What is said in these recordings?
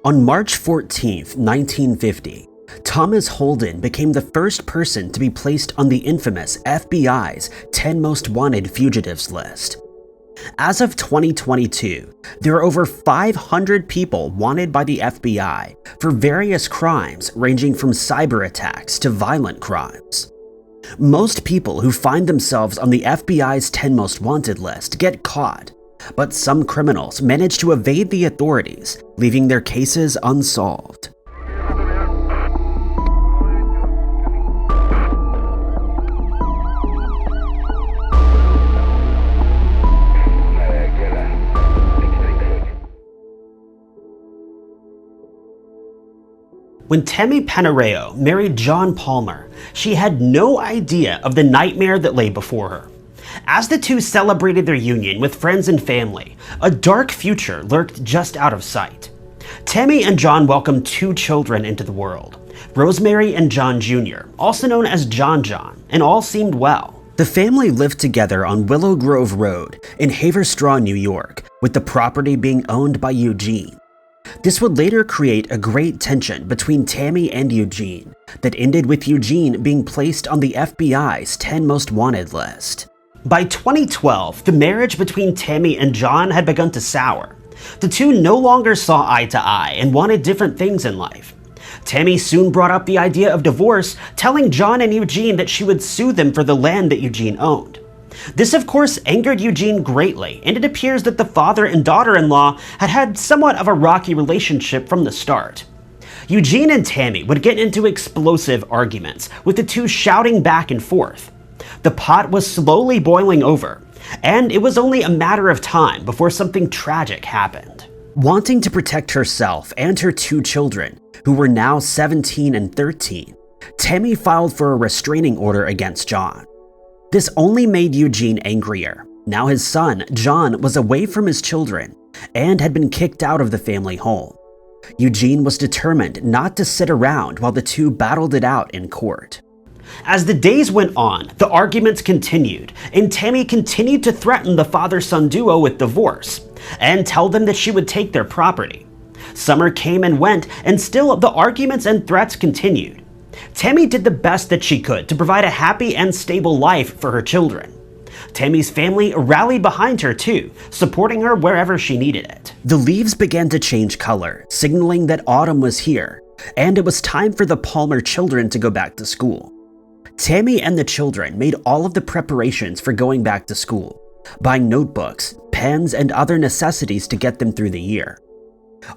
On March 14, 1950, Thomas Holden became the first person to be placed on the infamous FBI's 10 Most Wanted Fugitives list. As of 2022, there are over 500 people wanted by the FBI for various crimes ranging from cyber attacks to violent crimes. Most people who find themselves on the FBI's 10 Most Wanted list get caught, but some criminals manage to evade the authorities, leaving their cases unsolved. When Tammy Panareo married John Palmer, she had no idea of the nightmare that lay before her. As the two celebrated their union with friends and family, a dark future lurked just out of sight. Tammy and John welcomed two children into the world, Rosemary and John Jr., also known as John John, and all seemed well. The family lived together on Willow Grove Road in Haverstraw, New York, with the property being owned by Eugene. This would later create a great tension between Tammy and Eugene that ended with Eugene being placed on the FBI's 10 Most Wanted list. By 2012, the marriage between Tammy and John had begun to sour. The two no longer saw eye to eye and wanted different things in life. Tammy soon brought up the idea of divorce, telling John and Eugene that she would sue them for the land that Eugene owned. This of course angered Eugene greatly, and it appears that the father and daughter-in-law had had somewhat of a rocky relationship from the start. Eugene and Tammy would get into explosive arguments, with the two shouting back and forth. The pot was slowly boiling over, and it was only a matter of time before something tragic happened. Wanting to protect herself and her two children, who were now 17 and 13, Tammy filed for a restraining order against John. This only made Eugene angrier. Now his son, John, was away from his children and had been kicked out of the family home. Eugene was determined not to sit around while the two battled it out in court. As the days went on, the arguments continued, and Tammy continued to threaten the father-son duo with divorce and tell them that she would take their property. Summer came and went, and still the arguments and threats continued. Tammy did the best that she could to provide a happy and stable life for her children. Tammy's family rallied behind her too, supporting her wherever she needed it. The leaves began to change color, signaling that autumn was here, and it was time for the Palmer children to go back to school. Tammy and the children made all of the preparations for going back to school, buying notebooks, pens, and other necessities to get them through the year.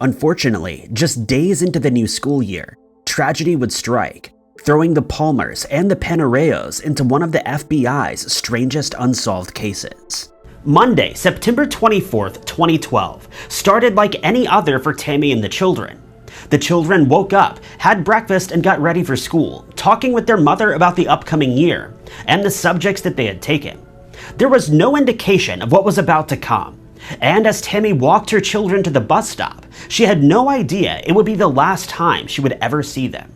Unfortunately, just days into the new school year, tragedy would strike, throwing the Palmers and the Panareos into one of the FBI's strangest unsolved cases. Monday, September 24th, 2012, started like any other for Tammy and the children. The children woke up, had breakfast, and got ready for school, talking with their mother about the upcoming year and the subjects that they had taken. There was no indication of what was about to come, and as Tammy walked her children to the bus stop, she had no idea it would be the last time she would ever see them.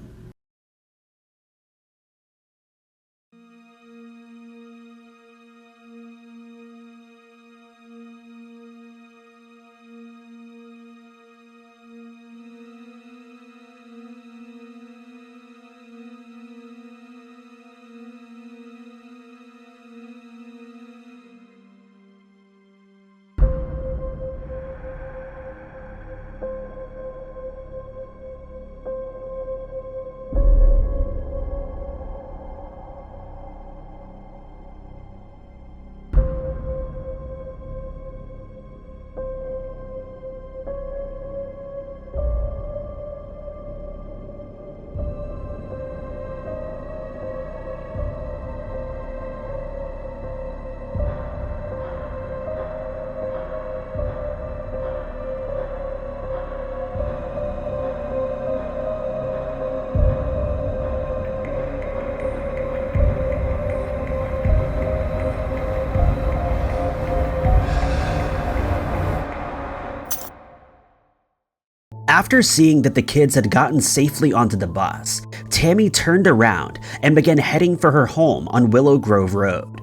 After seeing that the kids had gotten safely onto the bus, Tammy turned around and began heading for her home on Willow Grove Road.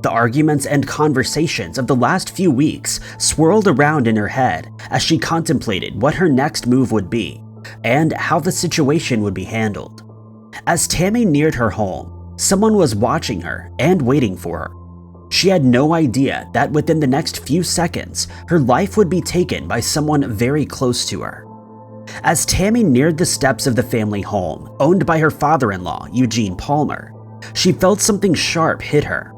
The arguments and conversations of the last few weeks swirled around in her head as she contemplated what her next move would be and how the situation would be handled. As Tammy neared her home, someone was watching her and waiting for her. She had no idea that within the next few seconds, her life would be taken by someone very close to her. As Tammy neared the steps of the family home, owned by her father-in-law, Eugene Palmer, she felt something sharp hit her.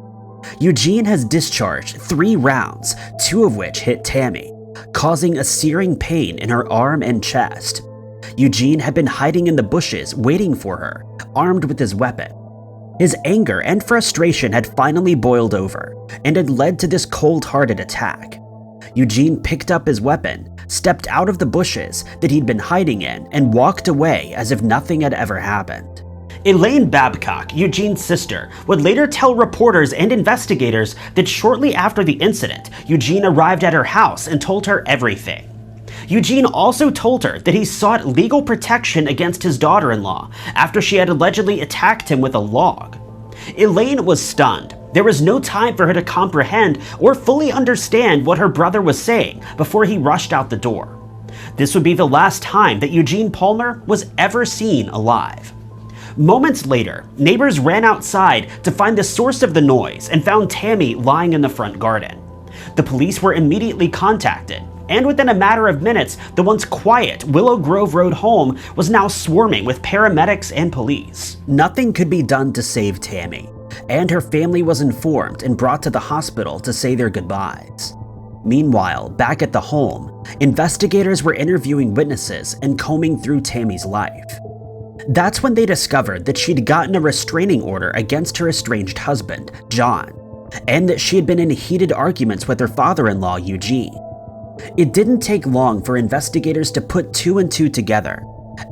Eugene has discharged 3 rounds, 2 of which hit Tammy, causing a searing pain in her arm and chest. Eugene had been hiding in the bushes waiting for her, armed with his weapon. His anger and frustration had finally boiled over and had led to this cold-hearted attack. Eugene picked up his weapon, stepped out of the bushes that he'd been hiding in, and walked away as if nothing had ever happened. Elaine Babcock, Eugene's sister, would later tell reporters and investigators that shortly after the incident, Eugene arrived at her house and told her everything. Eugene also told her that he sought legal protection against his daughter-in-law after she had allegedly attacked him with a log. Elaine was stunned. There was no time for her to comprehend or fully understand what her brother was saying before he rushed out the door. This would be the last time that Eugene Palmer was ever seen alive. Moments later, neighbors ran outside to find the source of the noise and found Tammy lying in the front garden. The police were immediately contacted, and within a matter of minutes, the once quiet Willow Grove Road home was now swarming with paramedics and police. Nothing could be done to save Tammy, and her family was informed and brought to the hospital to say their goodbyes. Meanwhile, back at the home, investigators were interviewing witnesses and combing through Tammy's life. That's when they discovered that she'd gotten a restraining order against her estranged husband, John, and that she had been in heated arguments with her father-in-law, Eugene. It didn't take long for investigators to put 2 and 2 together,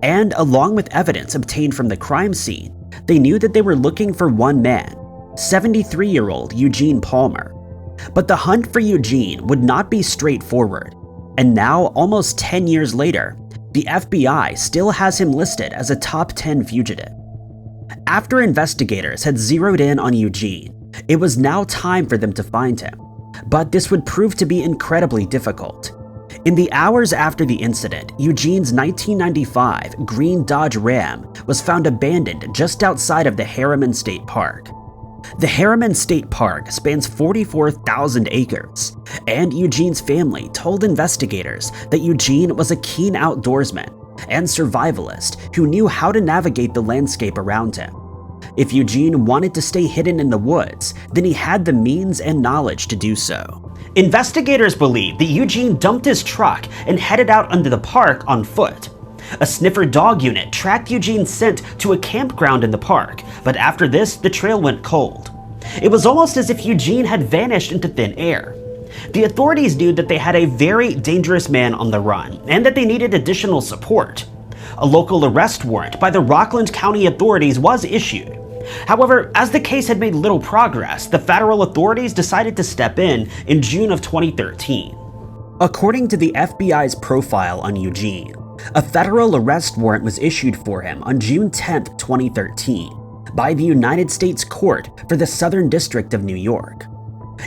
and along with evidence obtained from the crime scene, they knew that they were looking for one man, 73-year-old Eugene Palmer. But the hunt for Eugene would not be straightforward, and now, almost 10 years later, the FBI still has him listed as a top 10 fugitive. After investigators had zeroed in on Eugene, it was now time for them to find him. But this would prove to be incredibly difficult. In the hours after the incident, Eugene's 1995 green Dodge Ram was found abandoned just outside of the Harriman State Park. The Harriman State Park spans 44,000 acres, and Eugene's family told investigators that Eugene was a keen outdoorsman and survivalist who knew how to navigate the landscape around him. If Eugene wanted to stay hidden in the woods, then he had the means and knowledge to do so. Investigators believe that Eugene dumped his truck and headed out into the park on foot. A sniffer dog unit tracked Eugene's scent to a campground in the park, but after this, the trail went cold. It was almost as if Eugene had vanished into thin air. The authorities knew that they had a very dangerous man on the run, and that they needed additional support. A local arrest warrant by the Rockland County authorities was issued. However, as the case had made little progress, the federal authorities decided to step in June of 2013. According to the FBI's profile on Eugene, a federal arrest warrant was issued for him on June 10, 2013, by the United States Court for the Southern District of New York.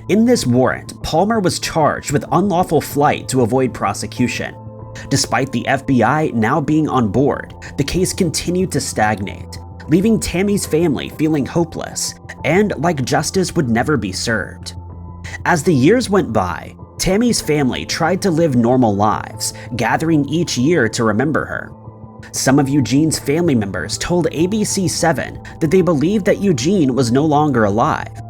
In this warrant, Palmer was charged with unlawful flight to avoid prosecution. Despite the FBI now being on board, the case continued to stagnate, leaving Tammy's family feeling hopeless and like justice would never be served. As the years went by, Tammy's family tried to live normal lives, gathering each year to remember her. Some of Eugene's family members told ABC7 that they believed that Eugene was no longer alive.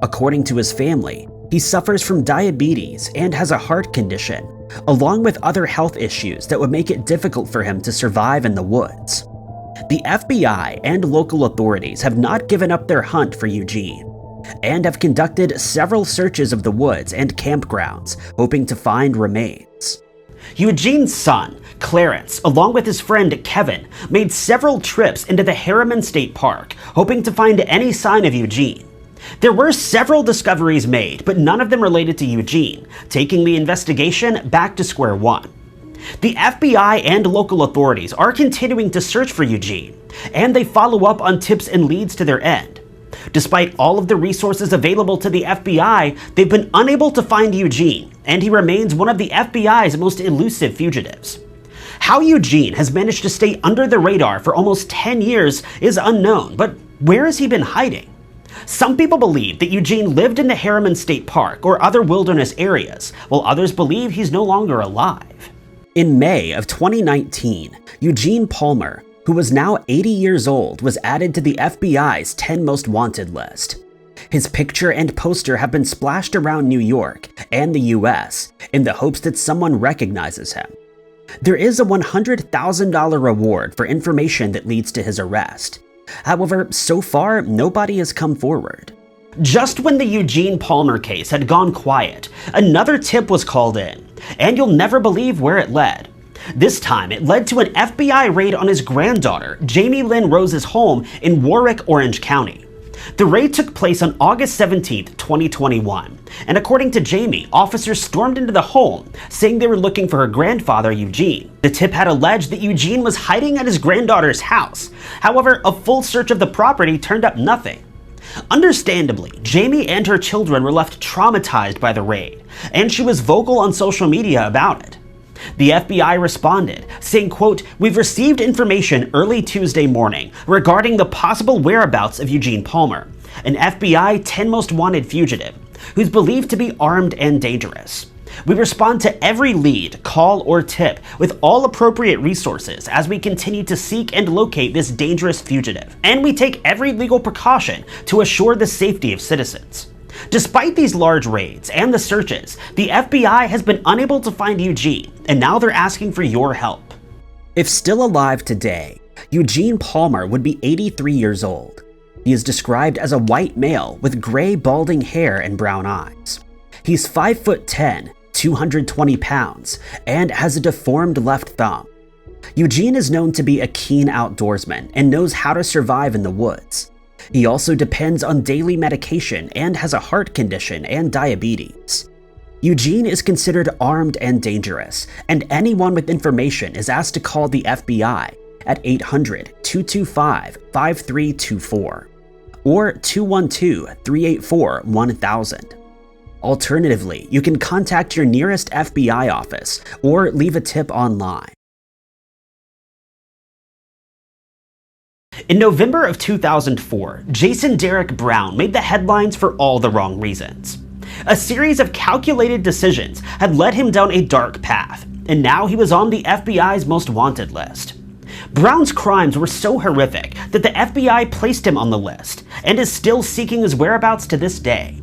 According to his family, he suffers from diabetes and has a heart condition, along with other health issues that would make it difficult for him to survive in the woods. The FBI and local authorities have not given up their hunt for Eugene, and have conducted several searches of the woods and campgrounds, hoping to find remains. Eugene's son, Clarence, along with his friend Kevin, made several trips into the Harriman State Park, hoping to find any sign of Eugene. There were several discoveries made, but none of them related to Eugene, taking the investigation back to square one. The FBI and local authorities are continuing to search for Eugene, and they follow up on tips and leads to their end. Despite all of the resources available to the FBI, they've been unable to find Eugene, and he remains one of the FBI's most elusive fugitives. How Eugene has managed to stay under the radar for almost 10 years is unknown, but where has he been hiding? Some people believe that Eugene lived in the Harriman State Park or other wilderness areas, while others believe he's no longer alive. In May of 2019, Eugene Palmer, who was now 80 years old, was added to the FBI's 10 Most Wanted list. His picture and poster have been splashed around New York and the US in the hopes that someone recognizes him. There is a $100,000 reward for information that leads to his arrest. However, so far, nobody has come forward. Just when the Eugene Palmer case had gone quiet, another tip was called in, and you'll never believe where it led. This time, it led to an FBI raid on his granddaughter, Jamie Lynn Rose's home in Warwick, Orange County. The raid took place on August 17, 2021, and according to Jamie, officers stormed into the home, saying they were looking for her grandfather, Eugene. The tip had alleged that Eugene was hiding at his granddaughter's house. However, a full search of the property turned up nothing. Understandably, Jamie and her children were left traumatized by the raid, and she was vocal on social media about it. The FBI responded, saying, quote, "We've received information early Tuesday morning regarding the possible whereabouts of Eugene Palmer, an FBI 10 Most Wanted fugitive, who's believed to be armed and dangerous. We respond to every lead, call, or tip with all appropriate resources as we continue to seek and locate this dangerous fugitive, and we take every legal precaution to assure the safety of citizens." Despite these large raids and the searches, the FBI has been unable to find Eugene, and now they're asking for your help. If still alive today, Eugene Palmer would be 83 years old. He is described as a white male with gray balding hair and brown eyes. He's 5'10", 220 pounds, and has a deformed left thumb. Eugene is known to be a keen outdoorsman and knows how to survive in the woods. He also depends on daily medication and has a heart condition and diabetes. Eugene is considered armed and dangerous, and anyone with information is asked to call the FBI at 800-225-5324 or 212-384-1000. Alternatively, you can contact your nearest FBI office or leave a tip online. In November of 2004, Jason Derek Brown made the headlines for all the wrong reasons. A series of calculated decisions had led him down a dark path, and now he was on the FBI's Most Wanted list. Brown's crimes were so horrific that the FBI placed him on the list, and is still seeking his whereabouts to this day.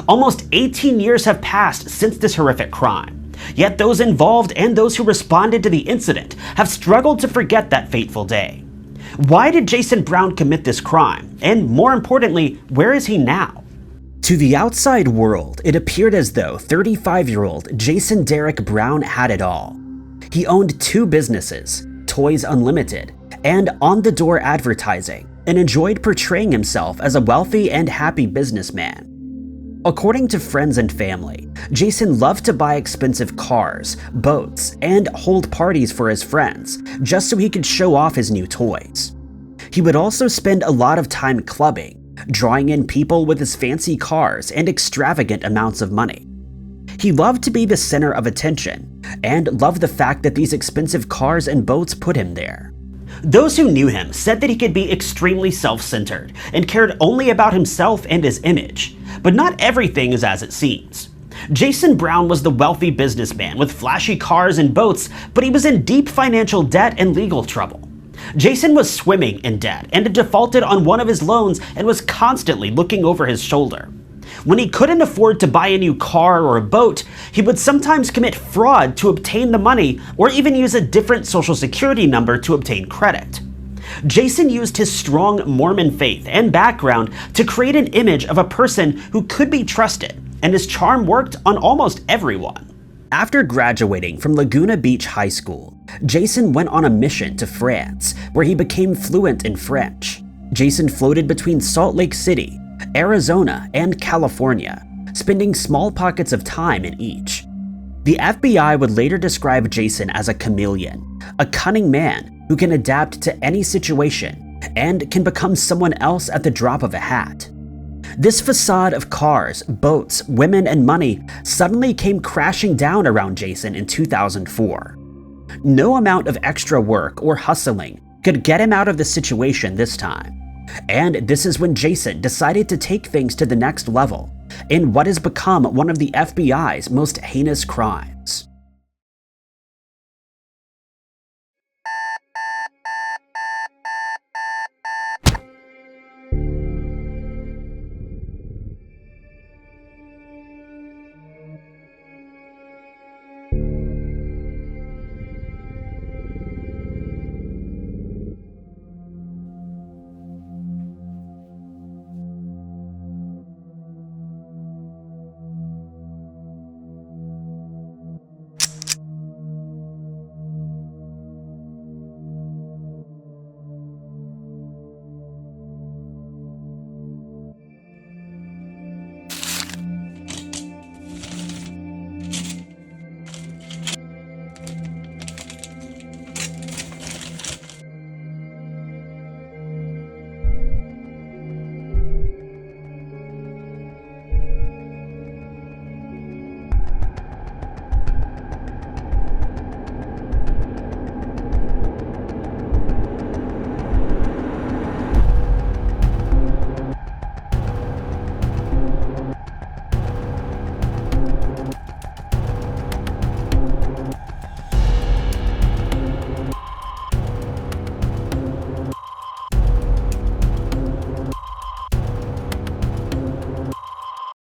Almost 18 years have passed since this horrific crime, yet those involved and those who responded to the incident have struggled to forget that fateful day. Why did Jason Brown commit this crime? And more importantly, where is he now? To the outside world, it appeared as though 35-year-old Jason Derek Brown had it all. He owned 2 businesses, Toys Unlimited and On the Door Advertising, and enjoyed portraying himself as a wealthy and happy businessman. According to friends and family, Jason loved to buy expensive cars, boats, and hold parties for his friends, just so he could show off his new toys. He would also spend a lot of time clubbing, drawing in people with his fancy cars and extravagant amounts of money. He loved to be the center of attention, and loved the fact that these expensive cars and boats put him there. Those who knew him said that he could be extremely self-centered and cared only about himself and his image, but not everything is as it seems. Jason Brown was the wealthy businessman with flashy cars and boats, but he was in deep financial debt and legal trouble. Jason was swimming in debt and had defaulted on one of his loans and was constantly looking over his shoulder. When he couldn't afford to buy a new car or a boat, he would sometimes commit fraud to obtain the money or even use a different social security number to obtain credit. Jason used his strong Mormon faith and background to create an image of a person who could be trusted, and his charm worked on almost everyone. After graduating from Laguna Beach High School, Jason went on a mission to France, where he became fluent in French. Jason floated between Salt Lake City, Arizona, and California, spending small pockets of time in each. The FBI would later describe Jason as a chameleon, a cunning man who can adapt to any situation and can become someone else at the drop of a hat. This facade of cars, boats, women, and money suddenly came crashing down around Jason in 2004. No amount of extra work or hustling could get him out of the situation this time. And this is when Jason decided to take things to the next level in what has become one of the FBI's most heinous crimes.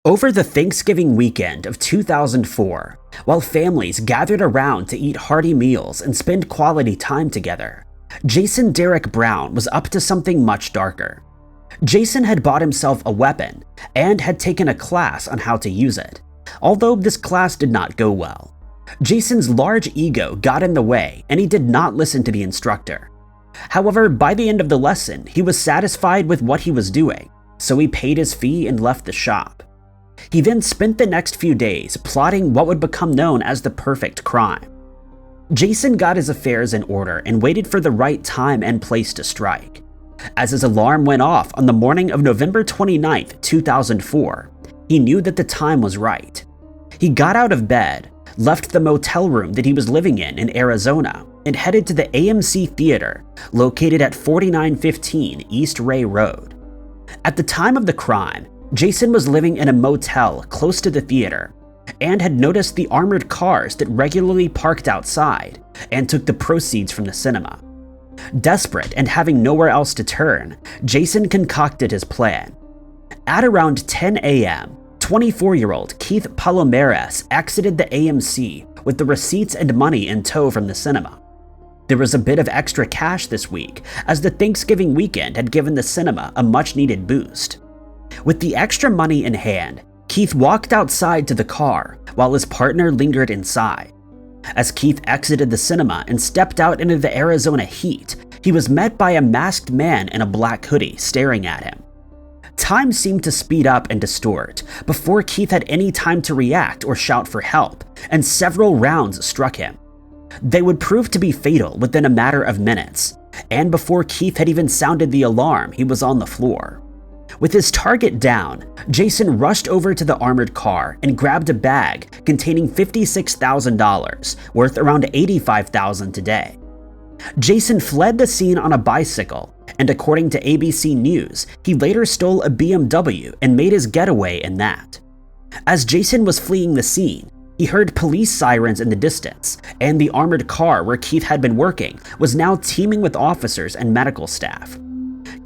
Over the Thanksgiving weekend of 2004, while families gathered around to eat hearty meals and spend quality time together, Jason Derek Brown was up to something much darker. Jason had bought himself a weapon and had taken a class on how to use it, although this class did not go well. Jason's large ego got in the way and he did not listen to the instructor. However, by the end of the lesson, he was satisfied with what he was doing, so he paid his fee and left the shop. He then spent the next few days plotting what would become known as the perfect crime. Jason got his affairs in order and waited for the right time and place to strike. As his alarm went off on the morning of November 29, 2004, he knew that the time was right. He got out of bed, left the motel room that he was living in Arizona, and headed to the AMC Theater, located at 4915 East Ray Road. At the time of the crime, Jason was living in a motel close to the theater and had noticed the armored cars that regularly parked outside and took the proceeds from the cinema. Desperate and having nowhere else to turn, Jason concocted his plan. At around 10 a.m., 24-year-old Keith Palomares exited the AMC with the receipts and money in tow from the cinema. There was a bit of extra cash this week, as the Thanksgiving weekend had given the cinema a much-needed boost. With the extra money in hand, Keith walked outside to the car while his partner lingered inside. As Keith exited the cinema and stepped out into the Arizona heat, he was met by a masked man in a black hoodie staring at him. Time seemed to speed up and distort before Keith had any time to react or shout for help, and several rounds struck him. They would prove to be fatal within a matter of minutes, and before Keith had even sounded the alarm, he was on the floor. With his target down, Jason rushed over to the armored car and grabbed a bag containing $56,000, worth around $85,000 today. Jason fled the scene on a bicycle, and according to ABC News, he later stole a BMW and made his getaway in that. As Jason was fleeing the scene, he heard police sirens in the distance, and the armored car where Keith had been working was now teeming with officers and medical staff.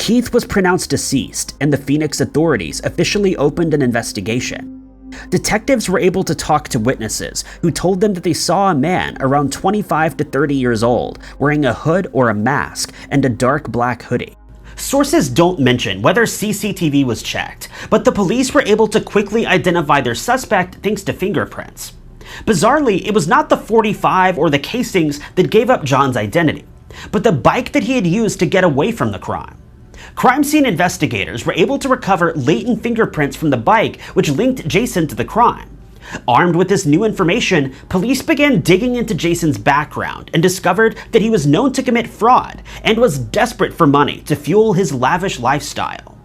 Keith was pronounced deceased, and the Phoenix authorities officially opened an investigation. Detectives were able to talk to witnesses who told them that they saw a man around 25 to 30 years old wearing a hood or a mask and a dark black hoodie. Sources don't mention whether CCTV was checked, but the police were able to quickly identify their suspect thanks to fingerprints. Bizarrely, it was not the .45 or the casings that gave up John's identity, but the bike that he had used to get away from the crime. Crime scene investigators were able to recover latent fingerprints from the bike, which linked Jason to the crime. Armed with this new information, police began digging into Jason's background and discovered that he was known to commit fraud and was desperate for money to fuel his lavish lifestyle.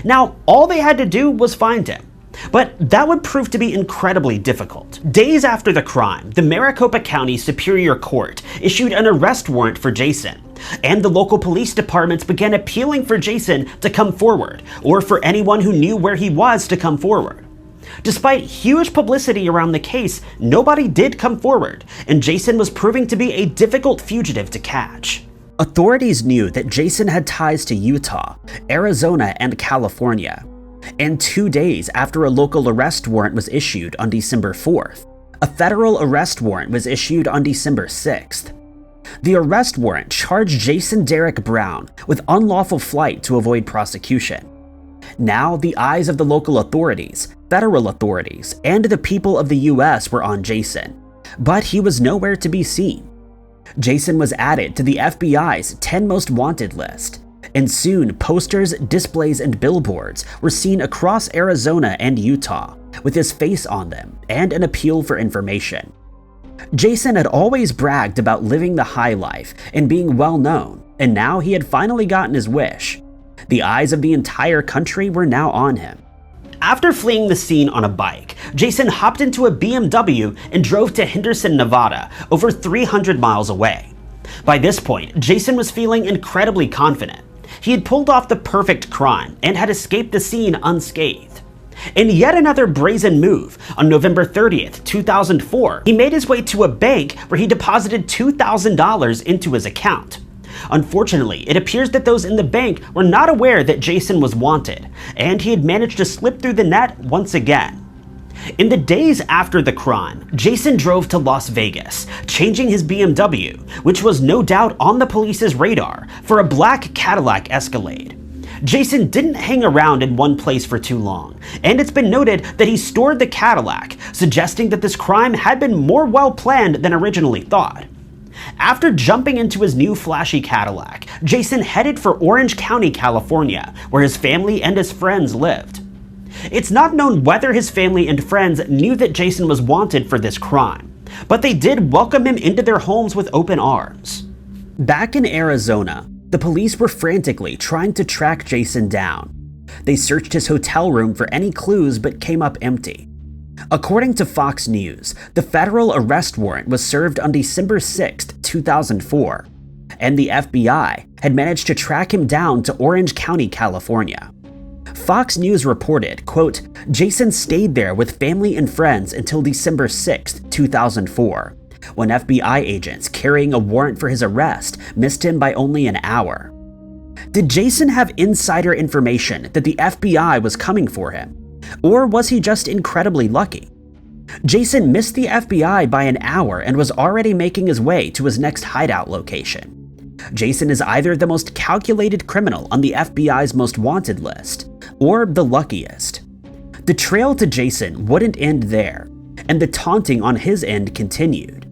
Now, all they had to do was find him. But that would prove to be incredibly difficult. Days after the crime, the Maricopa County Superior Court issued an arrest warrant for Jason, and the local police departments began appealing for Jason to come forward, or for anyone who knew where he was to come forward. Despite huge publicity around the case, nobody did come forward, and Jason was proving to be a difficult fugitive to catch. Authorities knew that Jason had ties to Utah, Arizona, and California. And 2 days after a local arrest warrant was issued on December 4th, a federal arrest warrant was issued on December 6th. The arrest warrant charged Jason Derek Brown with unlawful flight to avoid prosecution. Now the eyes of the local authorities, federal authorities, and the people of the US were on Jason, but he was nowhere to be seen. Jason was added to the FBI's 10 most wanted list, and soon posters, displays, and billboards were seen across Arizona and Utah, with his face on them and an appeal for information. Jason had always bragged about living the high life and being well known, and now he had finally gotten his wish. The eyes of the entire country were now on him. After fleeing the scene on a bike, Jason hopped into a BMW and drove to Henderson, Nevada, over 300 miles away. By this point, Jason was feeling incredibly confident. He had pulled off the perfect crime and had escaped the scene unscathed. In yet another brazen move, on November 30th, 2004, he made his way to a bank where he deposited $2,000 into his account. Unfortunately, it appears that those in the bank were not aware that Jason was wanted, and he had managed to slip through the net once again. In the days after the crime, Jason drove to Las Vegas, changing his BMW, which was no doubt on the police's radar, for a black Cadillac Escalade. Jason didn't hang around in one place for too long, and it's been noted that he stored the Cadillac, suggesting that this crime had been more well planned than originally thought. After jumping into his new flashy Cadillac, Jason headed for Orange County, California, where his family and his friends lived. It's not known whether his family and friends knew that Jason was wanted for this crime, but they did welcome him into their homes with open arms. Back in Arizona, the police were frantically trying to track Jason down. They searched his hotel room for any clues but came up empty. According to Fox News, the federal arrest warrant was served on December 6, 2004, and the FBI had managed to track him down to Orange County, California. Fox News reported, quote, Jason stayed there with family and friends until December 6, 2004, when FBI agents carrying a warrant for his arrest missed him by only an hour. Did Jason have insider information that the FBI was coming for him? Or was he just incredibly lucky? Jason missed the FBI by an hour and was already making his way to his next hideout location. Jason is either the most calculated criminal on the FBI's most wanted list, or the luckiest. The trail to Jason wouldn't end there, and the taunting on his end continued.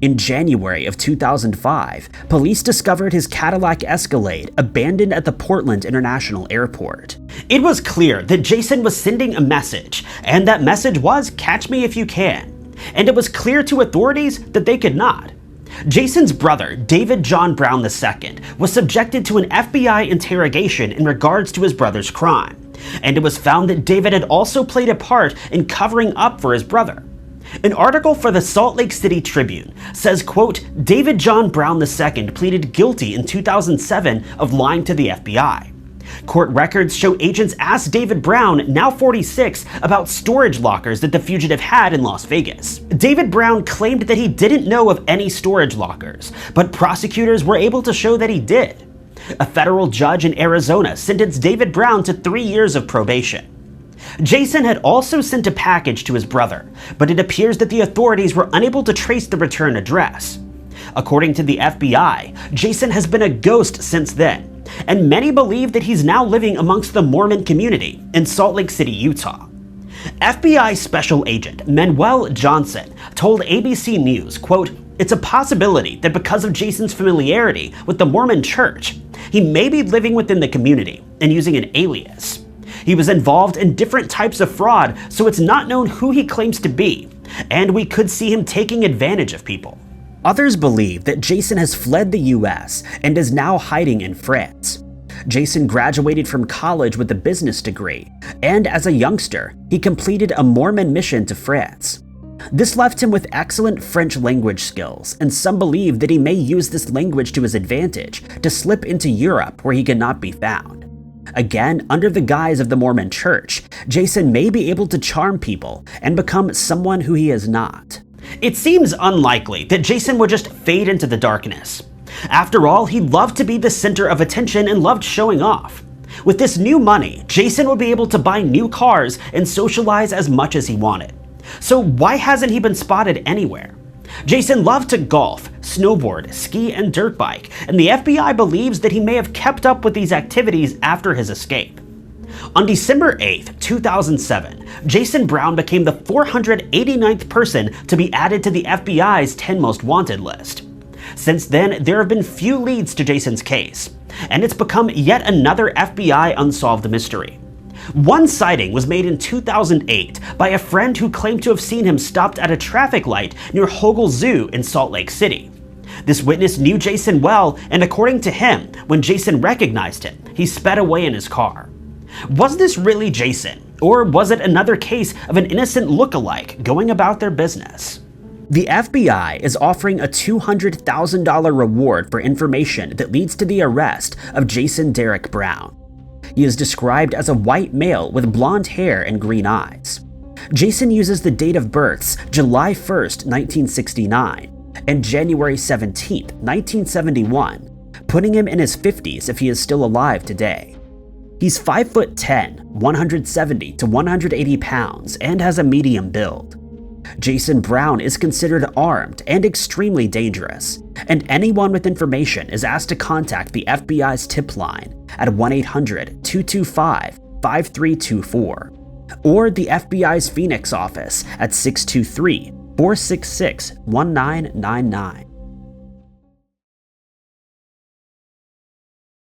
In January of 2005, police discovered his Cadillac Escalade abandoned at the Portland International Airport. It was clear that Jason was sending a message, and that message was "Catch me if you can." And it was clear to authorities that they could not. Jason's brother, David John Brown II, was subjected to an FBI interrogation in regards to his brother's crime, and it was found that David had also played a part in covering up for his brother. An article for the Salt Lake City Tribune says, quote, David John Brown II pleaded guilty in 2007 of lying to the FBI. Court records show agents asked David Brown, now 46, about storage lockers that the fugitive had in Las Vegas. David Brown claimed that he didn't know of any storage lockers, but prosecutors were able to show that he did. A federal judge in Arizona sentenced David Brown to 3 years of probation. Jason had also sent a package to his brother, but it appears that the authorities were unable to trace the return address. According to the FBI, Jason has been a ghost since then, and many believe that he's now living amongst the Mormon community in Salt Lake City, Utah. FBI Special Agent Manuel Johnson told ABC News, quote, it's a possibility that because of Jason's familiarity with the Mormon Church, he may be living within the community and using an alias. He was involved in different types of fraud, so it's not known who he claims to be, and we could see him taking advantage of people. Others believe that Jason has fled the US and is now hiding in France. Jason graduated from college with a business degree, and as a youngster, he completed a Mormon mission to France. This left him with excellent French language skills, and some believe that he may use this language to his advantage to slip into Europe where he cannot be found. Again, under the guise of the Mormon Church, Jason may be able to charm people and become someone who he is not. It seems unlikely that Jason would just fade into the darkness. After all, he loved to be the center of attention and loved showing off. With this new money, Jason would be able to buy new cars and socialize as much as he wanted. So why hasn't he been spotted anywhere? Jason loved to golf, snowboard, ski, and dirt bike, and the FBI believes that he may have kept up with these activities after his escape. On December 8, 2007, Jason Brown became the 489th person to be added to the FBI's 10 Most Wanted list. Since then, there have been few leads to Jason's case, and it's become yet another FBI unsolved mystery. One sighting was made in 2008 by a friend who claimed to have seen him stopped at a traffic light near Hogle Zoo in Salt Lake City. This witness knew Jason well, and according to him, when Jason recognized him, he sped away in his car. Was this really Jason, or was it another case of an innocent look-alike going about their business? The FBI is offering a $200,000 reward for information that leads to the arrest of Jason Derek Brown. He is described as a white male with blonde hair and green eyes. Jason uses the date of births July 1st, 1969 and January 17th, 1971, putting him in his 50s if he is still alive today. He's 5'10", 170 to 180 pounds, and has a medium build. Jason Brown is considered armed and extremely dangerous, and anyone with information is asked to contact the FBI's tip line at 1-800-225-5324 or the FBI's Phoenix office at 623-466-1999.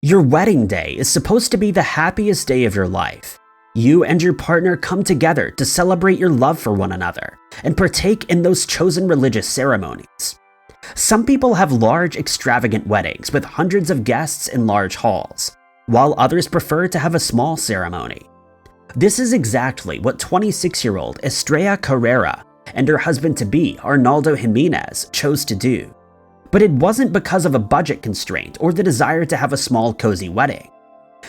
Your wedding day is supposed to be the happiest day of your life. You and your partner come together to celebrate your love for one another and partake in those chosen religious ceremonies. Some people have large, extravagant weddings with hundreds of guests in large halls, while others prefer to have a small ceremony. This is exactly what 26-year-old Estrella Carrera and her husband-to-be, Arnoldo Giminez, chose to do. But it wasn't because of a budget constraint or the desire to have a small, cozy wedding.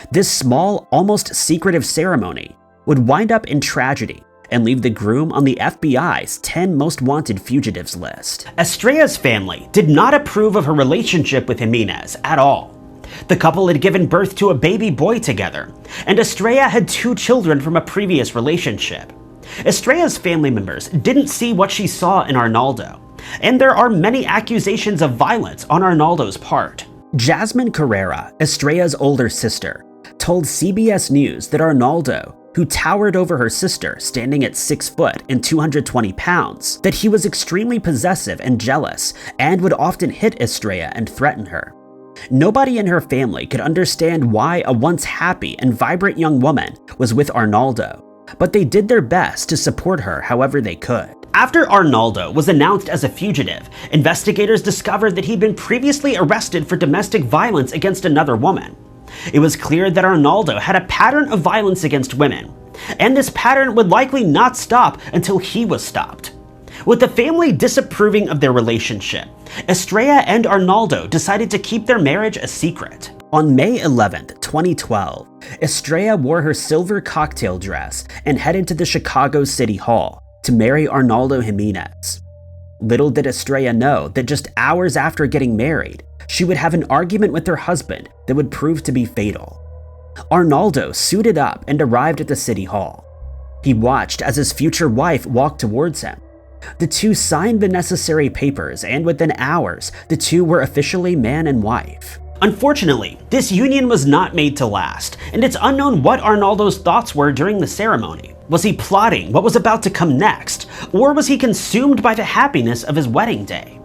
This small, almost secretive ceremony would wind up in tragedy and leave the groom on the FBI's 10 Most Wanted Fugitives list. Estrella's family did not approve of her relationship with Giminez at all. The couple had given birth to a baby boy together, and Estrella had 2 children from a previous relationship. Estrella's family members didn't see what she saw in Arnoldo, and there are many accusations of violence on Arnoldo's part. Jasmine Carrera, Estrella's older sister, told CBS News that Arnoldo, who towered over her sister standing at 6 foot and 220 pounds, that he was extremely possessive and jealous and would often hit Estrella and threaten her. Nobody in her family could understand why a once happy and vibrant young woman was with Arnoldo, but they did their best to support her however they could. After Arnoldo was announced as a fugitive, investigators discovered that he'd been previously arrested for domestic violence against another woman. It was clear that Arnoldo had a pattern of violence against women, and this pattern would likely not stop until he was stopped. With the family disapproving of their relationship, Estrella and Arnoldo decided to keep their marriage a secret. On May 11, 2012, Estrella wore her silver cocktail dress and headed to the Chicago City Hall to marry Arnoldo Giminez. Little did Estrella know that just hours after getting married, she would have an argument with her husband that would prove to be fatal. Arnoldo suited up and arrived at the City Hall. He watched as his future wife walked towards him. The two signed the necessary papers, and within hours, the two were officially man and wife. Unfortunately, this union was not made to last, and it's unknown what Arnoldo's thoughts were during the ceremony. Was he plotting what was about to come next, or was he consumed by the happiness of his wedding day?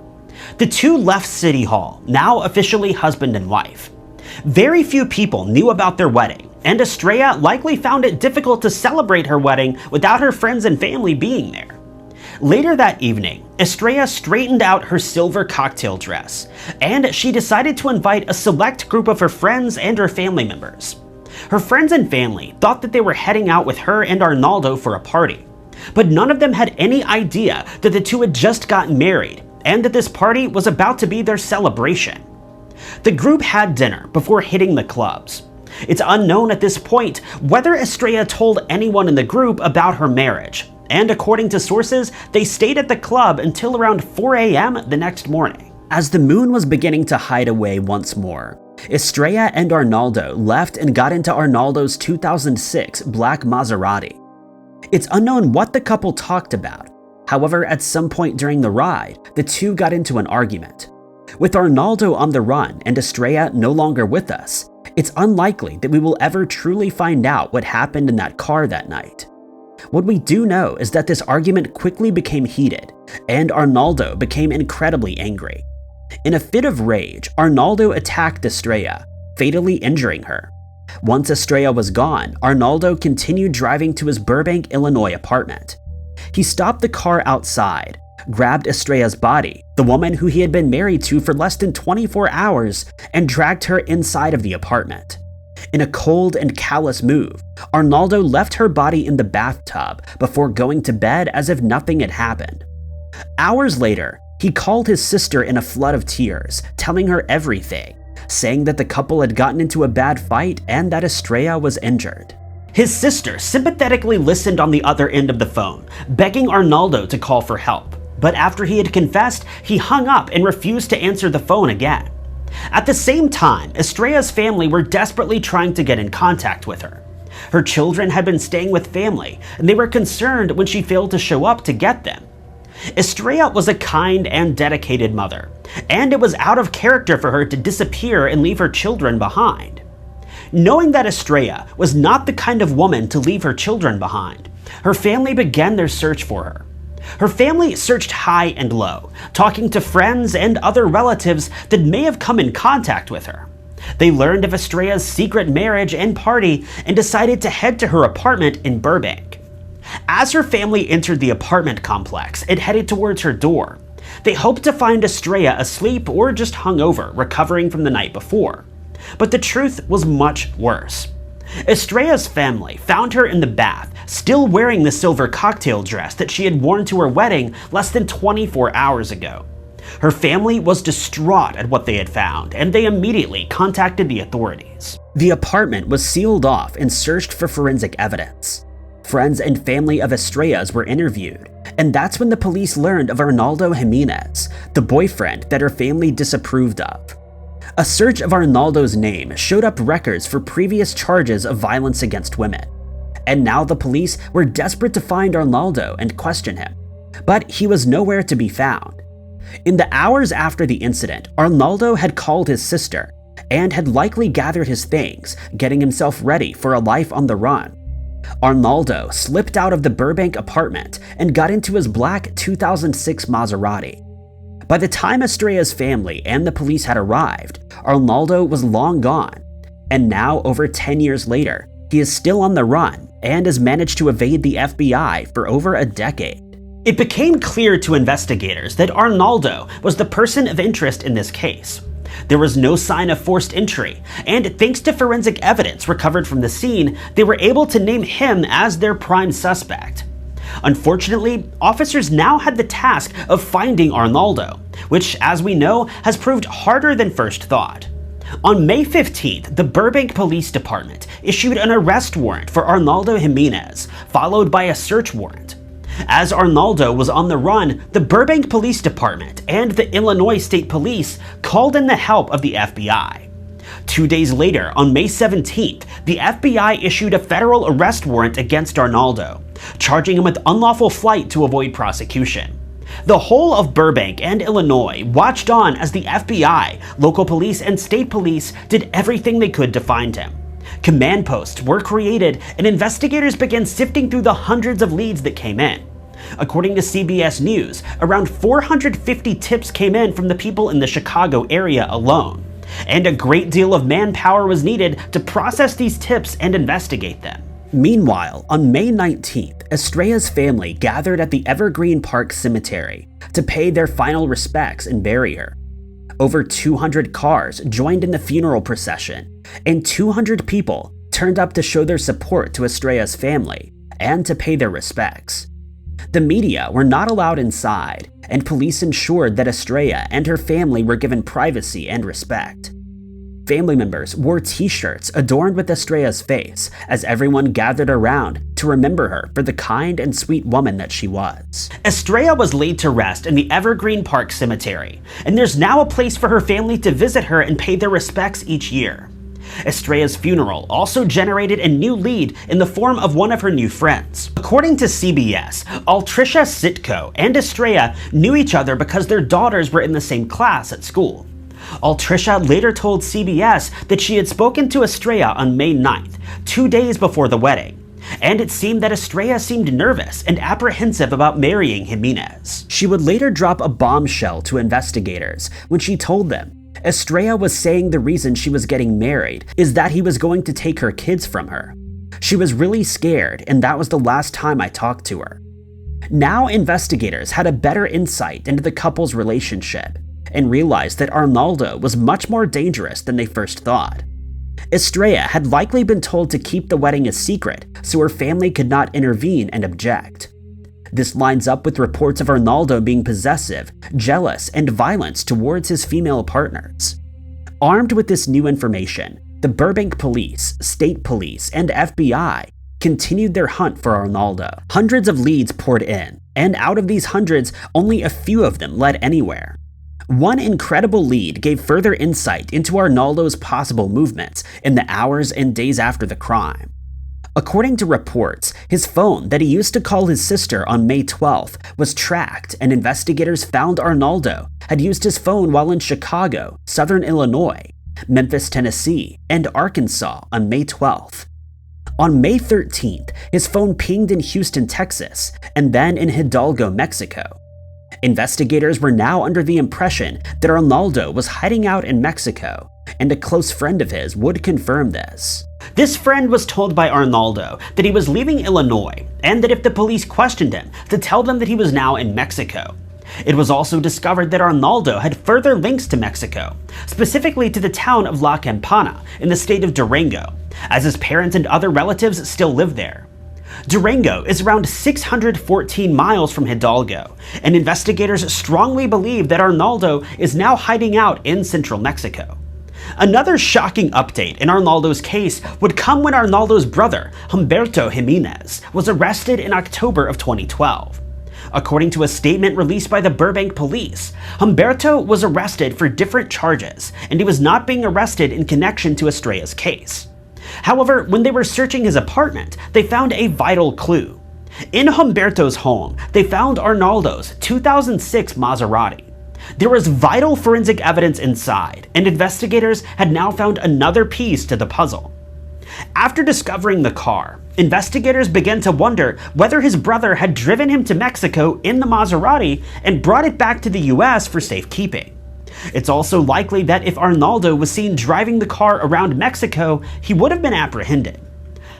The two left City Hall, now officially husband and wife. Very few people knew about their wedding, and Estrella likely found it difficult to celebrate her wedding without her friends and family being there. Later that evening, Estrella straightened out her silver cocktail dress, and she decided to invite a select group of her friends and her family members. Her friends and family thought that they were heading out with her and Arnoldo for a party, but none of them had any idea that the two had just gotten married and that this party was about to be their celebration. The group had dinner before hitting the clubs. It's unknown at this point whether Estrella told anyone in the group about her marriage, and according to sources, they stayed at the club until around 4 a.m. the next morning. As the moon was beginning to hide away once more, Estrella and Arnoldo left and got into Arnoldo's 2006 black Maserati. It's unknown what the couple talked about. However, at some point during the ride, the two got into an argument. With Arnoldo on the run and Estrella no longer with us, it's unlikely that we will ever truly find out what happened in that car that night. What we do know is that this argument quickly became heated, and Arnoldo became incredibly angry. In a fit of rage, Arnoldo attacked Estrella, fatally injuring her. Once Estrella was gone, Arnoldo continued driving to his Burbank, Illinois apartment. He stopped the car outside, grabbed Estrella's body, the woman who he had been married to for less than 24 hours, and dragged her inside of the apartment. In a cold and callous move, Arnoldo left her body in the bathtub before going to bed as if nothing had happened. Hours later, he called his sister in a flood of tears, telling her everything, saying that the couple had gotten into a bad fight and that Estrella was injured. His sister sympathetically listened on the other end of the phone, begging Arnoldo to call for help. But after he had confessed, he hung up and refused to answer the phone again. At the same time, Estrella's family were desperately trying to get in contact with her. Her children had been staying with family, and they were concerned when she failed to show up to get them. Estrella was a kind and dedicated mother, and it was out of character for her to disappear and leave her children behind. Knowing that Estrella was not the kind of woman to leave her children behind, her family began their search for her. Her family searched high and low, talking to friends and other relatives that may have come in contact with her. They learned of Estrella's secret marriage and party and decided to head to her apartment in Burbank. As her family entered the apartment complex and headed towards her door, they hoped to find Estrella asleep or just hungover, recovering from the night before. But the truth was much worse. Estrella's family found her in the bath, still wearing the silver cocktail dress that she had worn to her wedding less than 24 hours ago. Her family was distraught at what they had found, and they immediately contacted the authorities. The apartment was sealed off and searched for forensic evidence. Friends and family of Estrella's were interviewed, and that's when the police learned of Arnoldo Giminez, the boyfriend that her family disapproved of. A search of Arnoldo's name showed up records for previous charges of violence against women, and now the police were desperate to find Arnoldo and question him, but he was nowhere to be found. In the hours after the incident, Arnoldo had called his sister and had likely gathered his things, getting himself ready for a life on the run. Arnoldo slipped out of the Burbank apartment and got into his black 2006 Maserati. By the time Estrella's family and the police had arrived, Arnoldo was long gone, and now over 10 years later, he is still on the run and has managed to evade the FBI for over a decade. It became clear to investigators that Arnoldo was the person of interest in this case. There was no sign of forced entry, and thanks to forensic evidence recovered from the scene, they were able to name him as their prime suspect. Unfortunately, officers now had the task of finding Arnoldo, which, as we know, has proved harder than first thought. On May 15th, the Burbank Police Department issued an arrest warrant for Arnoldo Giminez, followed by a search warrant. As Arnoldo was on the run, the Burbank Police Department and the Illinois State Police called in the help of the FBI. 2 days later, on May 17th, the FBI issued a federal arrest warrant against Arnoldo, charging him with unlawful flight to avoid prosecution. The whole of Burbank and Illinois watched on as the FBI, local police, and state police did everything they could to find him. Command posts were created, and investigators began sifting through the hundreds of leads that came in. According to CBS News, around 450 tips came in from the people in the Chicago area alone, and a great deal of manpower was needed to process these tips and investigate them. Meanwhile, on May 19th, Estrella's family gathered at the Evergreen Park Cemetery to pay their final respects and bury her. Over 200 cars joined in the funeral procession, and 200 people turned up to show their support to Estrella's family and to pay their respects. The media were not allowed inside, and police ensured that Estrella and her family were given privacy and respect. Family members wore t-shirts adorned with Estrella's face as everyone gathered around to remember her for the kind and sweet woman that she was. Estrella was laid to rest in the Evergreen Park Cemetery, and there's now a place for her family to visit her and pay their respects each year. Estrella's funeral also generated a new lead in the form of one of her new friends. According to CBS, Altricia Sitko and Estrella knew each other because their daughters were in the same class at school. Altricia later told CBS that she had spoken to Estrella on May 9th, 2 days before the wedding, and it seemed that Estrella seemed nervous and apprehensive about marrying Giminez. She would later drop a bombshell to investigators when she told them Estrella was saying the reason she was getting married is that he was going to take her kids from her. She was really scared, and that was the last time I talked to her. Now investigators had a better insight into the couple's relationship and realized that Arnoldo was much more dangerous than they first thought. Estrella had likely been told to keep the wedding a secret so her family could not intervene and object. This lines up with reports of Arnoldo being possessive, jealous, and violent towards his female partners. Armed with this new information, the Burbank Police, State Police, and FBI continued their hunt for Arnoldo. Hundreds of leads poured in, and out of these hundreds, only a few of them led anywhere. One incredible lead gave further insight into Arnoldo's possible movements in the hours and days after the crime. According to reports, his phone that he used to call his sister on May 12th was tracked, and investigators found Arnoldo had used his phone while in Chicago, Southern Illinois, Memphis, Tennessee, and Arkansas on May 12th. On May 13th, his phone pinged in Houston, Texas, and then in Hidalgo, Mexico. Investigators were now under the impression that Arnoldo was hiding out in Mexico, and a close friend of his would confirm this. This friend was told by Arnoldo that he was leaving Illinois, and that if the police questioned him, to tell them that he was now in Mexico. It was also discovered that Arnoldo had further links to Mexico, specifically to the town of La Campana in the state of Durango, as his parents and other relatives still live there. Durango is around 614 miles from Hidalgo, and investigators strongly believe that Arnoldo is now hiding out in central Mexico. Another shocking update in Arnoldo's case would come when Arnoldo's brother, Humberto Giminez, was arrested in October of 2012. According to a statement released by the Burbank Police, Humberto was arrested for different charges, and he was not being arrested in connection to Estrella's case. However, when they were searching his apartment, they found a vital clue. In Humberto's home, they found Arnoldo's 2006 Maserati. There was vital forensic evidence inside, and investigators had now found another piece to the puzzle. After discovering the car, investigators began to wonder whether his brother had driven him to Mexico in the Maserati and brought it back to the US for safekeeping. It's also likely that if Arnoldo was seen driving the car around Mexico, he would have been apprehended.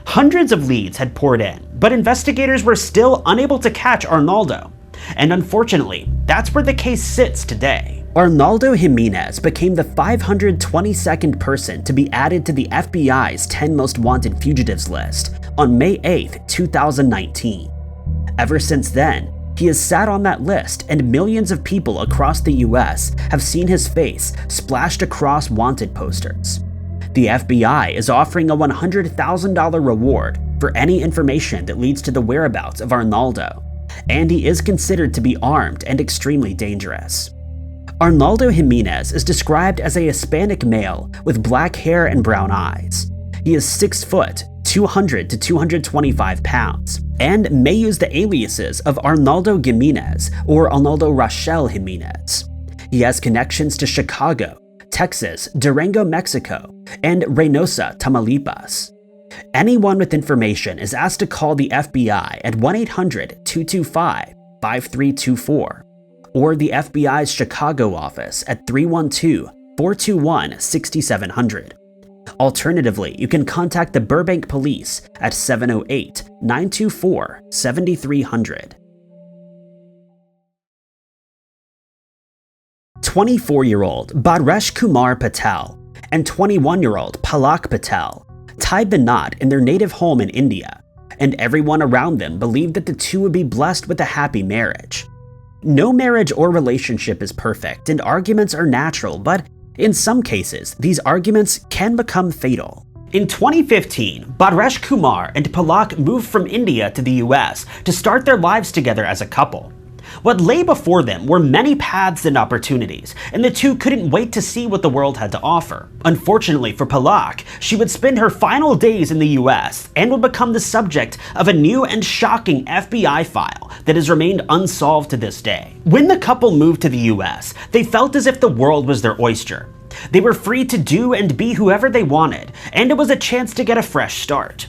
Hundreds of leads had poured in, but investigators were still unable to catch Arnoldo. And unfortunately, that's where the case sits today. Arnoldo Giminez became the 522nd person to be added to the FBI's 10 Most Wanted Fugitives list on May 8, 2019. Ever since then, he has sat on that list, and millions of people across the US have seen his face splashed across wanted posters. The FBI is offering a $100,000 reward for any information that leads to the whereabouts of Arnoldo, and he is considered to be armed and extremely dangerous. Arnoldo Giminez is described as a Hispanic male with black hair and brown eyes. He is 6 foot, 200 to 225 pounds, and may use the aliases of Arnoldo Giminez or Arnoldo Rochelle Giminez. He has connections to Chicago, Texas, Durango, Mexico, and Reynosa, Tamaulipas. Anyone with information is asked to call the FBI at 1-800-225-5324 or the FBI's Chicago office at 312-421-6700. Alternatively, you can contact the Burbank Police at 708-924-7300. 24-year-old Bhadrashkumar Patel and 21-year-old Palak Patel tied the knot in their native home in India, and everyone around them believed that the two would be blessed with a happy marriage. No marriage or relationship is perfect, and arguments are natural, but in some cases, these arguments can become fatal. In 2015, Bhadrashkumar and Palak moved from India to the US to start their lives together as a couple. What lay before them were many paths and opportunities, and the two couldn't wait to see what the world had to offer. Unfortunately for Palak, she would spend her final days in the US and would become the subject of a new and shocking FBI file that has remained unsolved to this day. When the couple moved to the US, they felt as if the world was their oyster. They were free to do and be whoever they wanted, and it was a chance to get a fresh start.